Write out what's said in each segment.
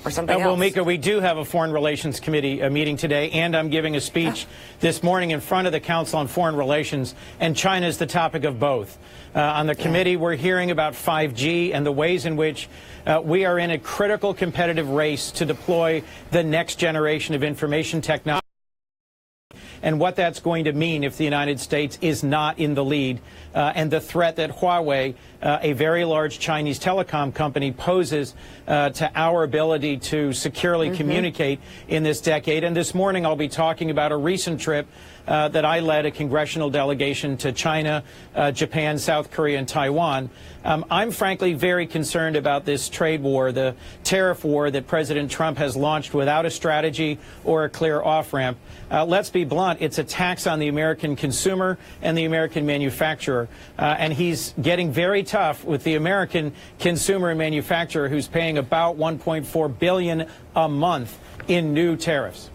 or something else. Well, Mika, we do have a Foreign Relations Committee meeting today, and I'm giving a speech this morning in front of the Council on Foreign Relations, and China is the topic of both. On the committee, we're hearing about 5G and the ways in which we are in a critical competitive race to deploy the next generation of information technology, and what that's going to mean if the United States is not in the lead, and the threat that Huawei, a very large Chinese telecom company, poses to our ability to securely communicate in this decade. And this morning I'll be talking about a recent trip that I led, a congressional delegation to China, Japan, South Korea, and Taiwan. I'm frankly very concerned about this trade war, the tariff war that President Trump has launched without a strategy or a clear off-ramp. Let's be blunt, it's a tax on the American consumer and the American manufacturer. And he's getting very tough with the American consumer and manufacturer, who's paying about $1.4 billion a month in new tariffs.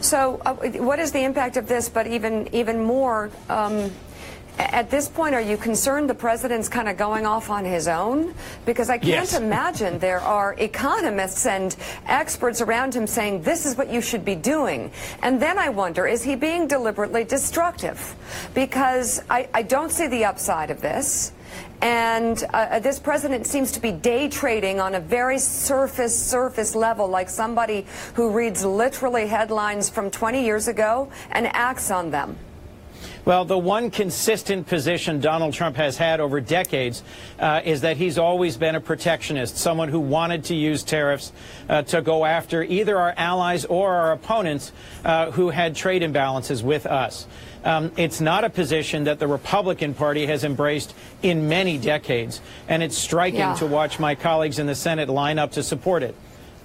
So what is the impact of this? But even more, at this point, are you concerned the president's kind of going off on his own? Because I can't imagine there are economists and experts around him saying this is what you should be doing. And then I wonder, is he being deliberately destructive? Because I don't see the upside of this. And this president seems to be day trading on a very surface level, like somebody who reads literally headlines from 20 years ago and acts on them. Well, the one consistent position Donald Trump has had over decades is that he's always been a protectionist, someone who wanted to use tariffs to go after either our allies or our opponents who had trade imbalances with us. It's not a position that the Republican Party has embraced in many decades, and it's striking to watch my colleagues in the Senate line up to support it.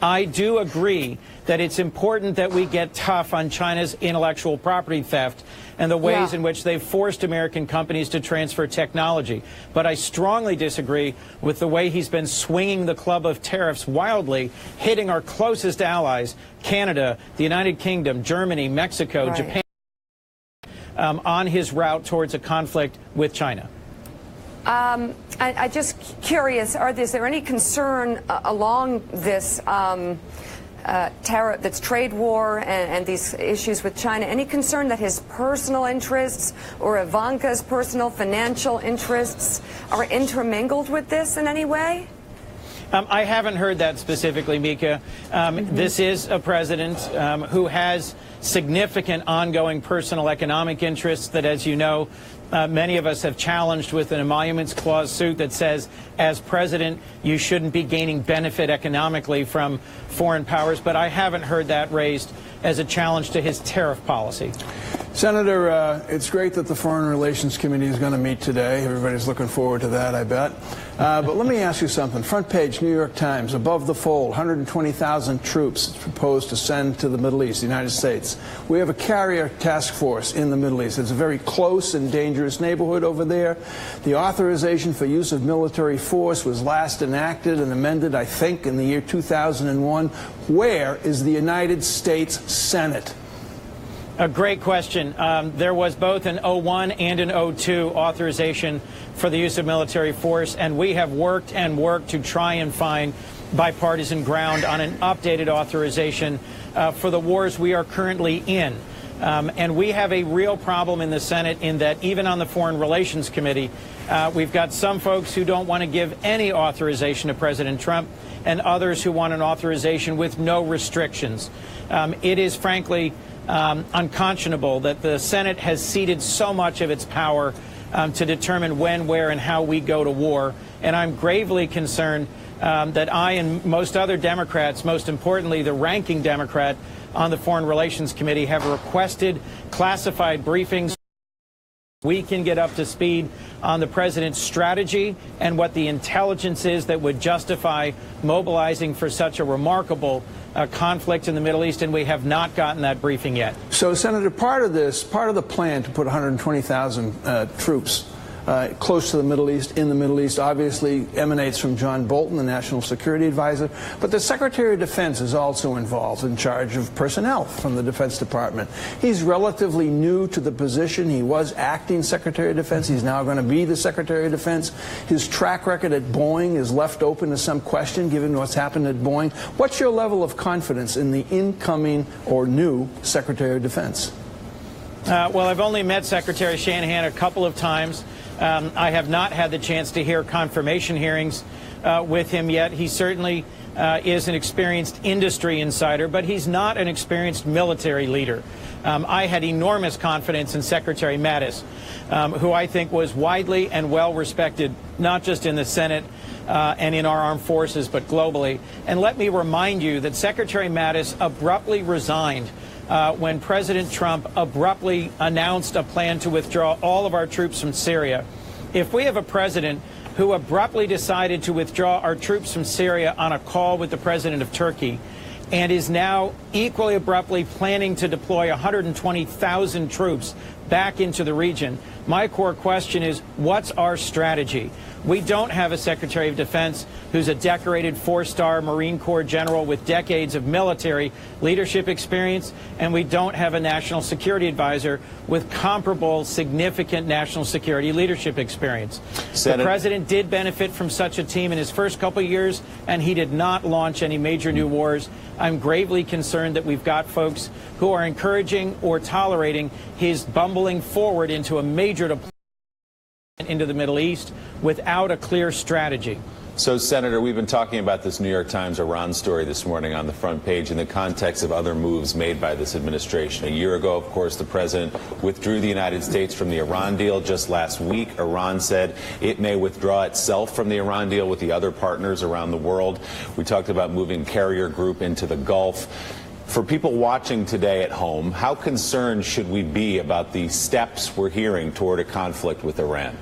I do agree that it's important that we get tough on China's intellectual property theft and the ways in which they've forced American companies to transfer technology. But I strongly disagree with the way he's been swinging the club of tariffs wildly, hitting our closest allies, Canada, the United Kingdom, Germany, Mexico, Japan, on his route towards a conflict with China. I'm just curious, is there any concern along this tariff, that's trade war and these issues with China, any concern that his personal interests or Ivanka's personal financial interests are intermingled with this in any way? I haven't heard that specifically, Mika. This is a president who has significant ongoing personal economic interests that, as you know, many of us have challenged with an emoluments clause suit that says, as president, you shouldn't be gaining benefit economically from foreign powers. But I haven't heard that raised as a challenge to his tariff policy. Senator, it's great that the Foreign Relations Committee is going to meet today. Everybody's looking forward to that, I bet. But let me ask you something. Front page, New York Times, above the fold, 120,000 troops proposed to send to the Middle East, the United States. We have a carrier task force in the Middle East. It's a very close and dangerous neighborhood over there. The authorization for use of military force was last enacted and amended, I think, in the year 2001. Where is the United States Senate? A great question. There was both an 01 and an 02 authorization for the use of military force, and we have worked and worked to try and find bipartisan ground on an updated authorization for the wars we are currently in. And we have a real problem in the Senate in that even on the Foreign Relations Committee, we've got some folks who don't want to give any authorization to President Trump and others who want an authorization with no restrictions. It is frankly unconscionable that the Senate has ceded so much of its power to determine when, where, and how we go to war. And I'm gravely concerned that I and most other Democrats, most importantly the ranking Democrat on the Foreign Relations Committee, have requested classified briefings. We can get up to speed on the president's strategy and what the intelligence is that would justify mobilizing for such a remarkable conflict in the Middle East, and we have not gotten that briefing yet. So, Senator, part of the plan to put 120,000 troops close to the Middle East, in the Middle East, obviously emanates from John Bolton, the National Security Advisor. But the Secretary of Defense is also involved, in charge of personnel from the Defense Department. He's relatively new to the position. He was acting Secretary of Defense. He's now going to be the Secretary of Defense. His track record at Boeing is left open to some question, given what's happened at Boeing. What's your level of confidence in the incoming or new Secretary of Defense? Well, I've only met Secretary Shanahan a couple of times. I have not had the chance to hear confirmation hearings with him yet. He certainly is an experienced industry insider, but he's not an experienced military leader. I had enormous confidence in Secretary Mattis, who I think was widely and well respected, not just in the Senate and in our armed forces, but globally. And let me remind you that Secretary Mattis abruptly resigned when President Trump abruptly announced a plan to withdraw all of our troops from Syria. If we have a president who abruptly decided to withdraw our troops from Syria on a call with the president of Turkey, and is now equally abruptly planning to deploy 120,000 troops back into the region, my core question is, what's our strategy? We don't have a Secretary of Defense who's a decorated four-star Marine Corps general with decades of military leadership experience, and we don't have a national security advisor with comparable significant national security leadership experience. The president did benefit from such a team in his first couple of years, and he did not launch any major new wars. I'm gravely concerned that we've got folks who are encouraging or tolerating his bumbling forward into a major deployment into the Middle East without a clear strategy. So, Senator, we've been talking about this New York Times Iran story this morning on the front page in the context of other moves made by this administration. A year ago, of course, the president withdrew the United States from the Iran deal. Just last week, Iran said it may withdraw itself from the Iran deal with the other partners around the world. We talked about moving Carrier Group into the Gulf. For people watching today at home, how concerned should we be about the steps we're hearing toward a conflict with Iran?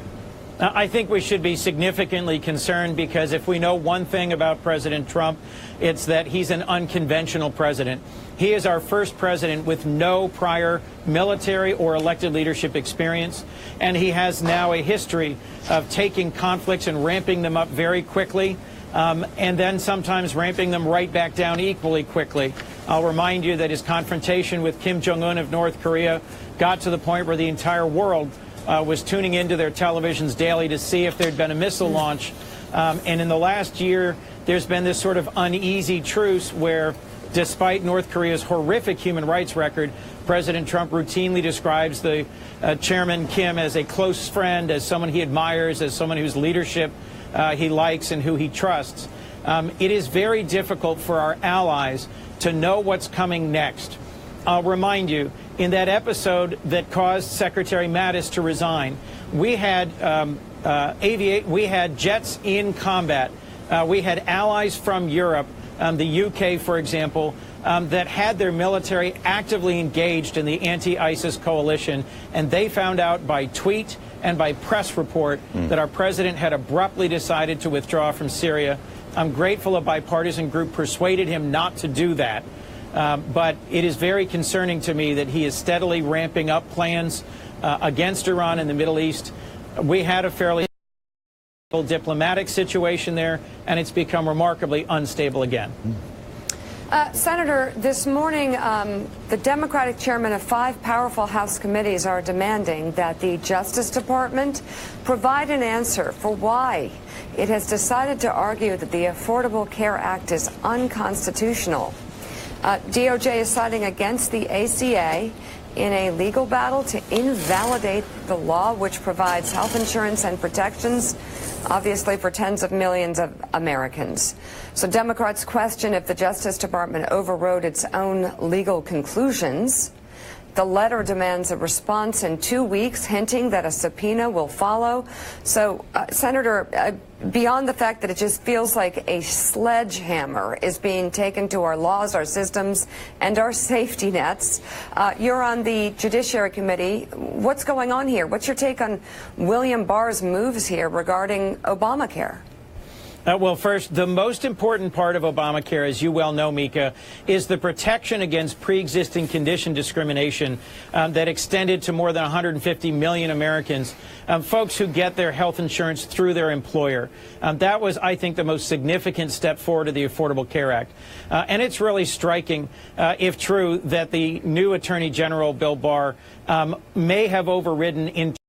I think we should be significantly concerned, because if we know one thing about President Trump, it's that he's an unconventional president. He is our first president with no prior military or elected leadership experience, and he has now a history of taking conflicts and ramping them up very quickly, and then sometimes ramping them right back down equally quickly. I'll remind you that his confrontation with Kim Jong-un of North Korea got to the point where the entire world was tuning into their televisions daily to see if there'd been a missile launch. And in the last year, there's been this sort of uneasy truce where, despite North Korea's horrific human rights record, President Trump routinely describes the Chairman Kim as a close friend, as someone he admires, as someone whose leadership he likes and who he trusts. It is very difficult for our allies to know what's coming next. I'll remind you, in that episode that caused Secretary Mattis to resign, we had we had jets in combat. We had allies from Europe, the UK, for example, that had their military actively engaged in the anti-ISIS coalition, and they found out by tweet and by press report that our president had abruptly decided to withdraw from Syria. I'm grateful a bipartisan group persuaded him not to do that. But it is very concerning to me that he is steadily ramping up plans against Iran in the Middle East. We had a fairly stable diplomatic situation there, and it's become remarkably unstable again. Senator, this morning, the Democratic chairman of 5 powerful House committees are demanding that the Justice Department provide an answer for why it has decided to argue that the Affordable Care Act is unconstitutional. DOJ is siding against the ACA in a legal battle to invalidate the law, which provides health insurance and protections, obviously, for tens of millions of Americans. So Democrats question if the Justice Department overrode its own legal conclusions. The letter demands a response in 2 weeks, hinting that a subpoena will follow. So, Senator, beyond the fact that it just feels like a sledgehammer is being taken to our laws, our systems, and our safety nets, you're on the Judiciary Committee. What's going on here? What's your take on William Barr's moves here regarding Obamacare? Well, first, the most important part of Obamacare, as you well know, Mika, is the protection against pre-existing condition discrimination that extended to more than 150 million Americans, folks who get their health insurance through their employer. That was, I think, the most significant step forward to the Affordable Care Act. And it's really striking, if true, that the new Attorney General, Bill Barr, may have overridden in